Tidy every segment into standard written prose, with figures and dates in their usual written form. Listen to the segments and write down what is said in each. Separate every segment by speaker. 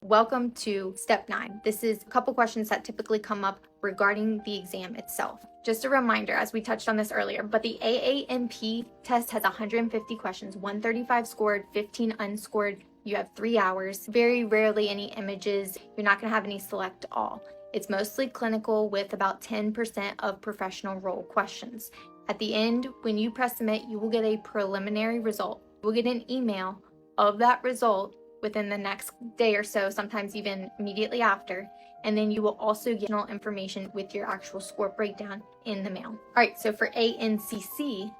Speaker 1: Welcome to step 9. This is a couple questions that typically come up regarding the exam itself. Just a reminder, as we touched on this earlier, but the AANP test has 150 questions, 135 scored, 15 unscored. You have 3 hours. Very rarely any images. You're not going to have any select all. It's mostly clinical with about 10% of professional role questions. At the end, when you press submit, you will get a preliminary result. You will get an email of that result within the next day or so, sometimes even immediately after. And then you will also get additional information with your actual score breakdown in the mail. All right, so for ANCC,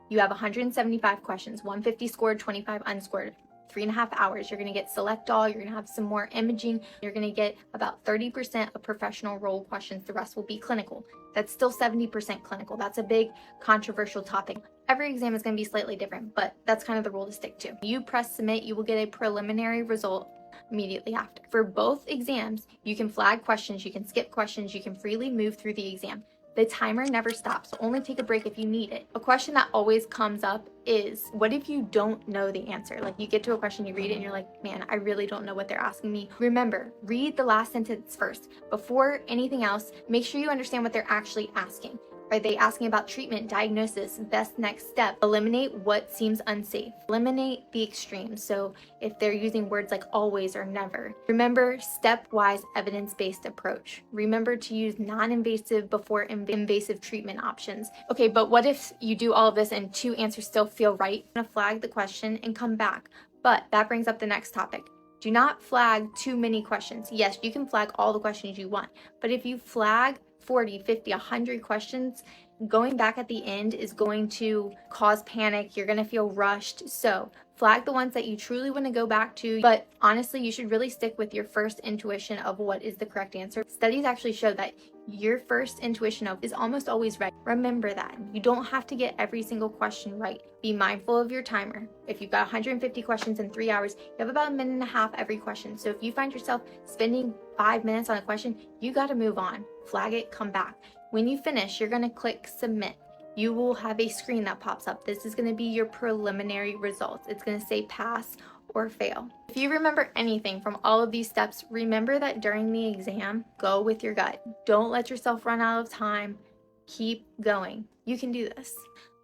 Speaker 1: you have 175 questions, 150 scored, 25 unscored, 3.5 hours. You're gonna get select all, you're gonna have some more imaging, you're gonna get about 30% of professional role questions, the rest will be clinical. That's still 70% clinical. That's a big controversial topic. Every exam is going to be slightly different, but that's kind of the rule to stick to. You press submit, you will get a preliminary result immediately after. For both exams, you can flag questions, you can skip questions, you can freely move through the exam. The timer never stops, so only take a break if you need it. A question that always comes up is, what if you don't know the answer? Like you get to a question, you read it, and you're like, man, I really don't know what they're asking me. Remember, read the last sentence first. Before anything else, make sure you understand what they're actually asking. Are they asking about treatment, diagnosis, best next step? Eliminate what seems unsafe. Eliminate the extremes. So if they're using words like always or never. Remember, stepwise evidence-based approach. Remember to use non-invasive before invasive treatment options. Okay, but what if you do all of this and 2 answers still feel right? I'm gonna flag the question and come back. But that brings up the next topic. Do not flag too many questions. Yes, you can flag all the questions you want, but if you flag 40, 50, 100 questions, going back at the end is going to cause panic. You're going to feel rushed. So flag the ones that you truly want to go back to, but honestly, you should really stick with your first intuition of what is the correct answer. Studies actually show that your first intuition of is almost always right. Remember that. You don't have to get every single question right. Be mindful of your timer. If you've got 150 questions in 3 hours, you have about 1.5 minutes every question. So if you find yourself spending 5 minutes on a question, you got to move on. Flag it, come back. When you finish, you're going to click submit. You will have a screen that pops up. This is going to be your preliminary results. It's going to say pass or fail. If you remember anything from all of these steps, remember that during the exam, go with your gut. Don't let yourself run out of time. Keep going. You can do this.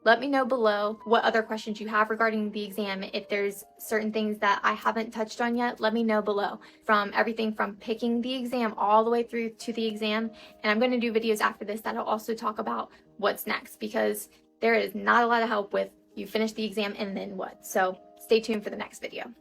Speaker 1: Let me know below what other questions you have regarding the exam. If there's certain things that I haven't touched on yet, let me know below. From everything from picking the exam all the way through to the exam. And I'm going to do videos after this that'll also talk about what's next, because there is not a lot of help with you finish the exam and then what. So stay tuned for the next video.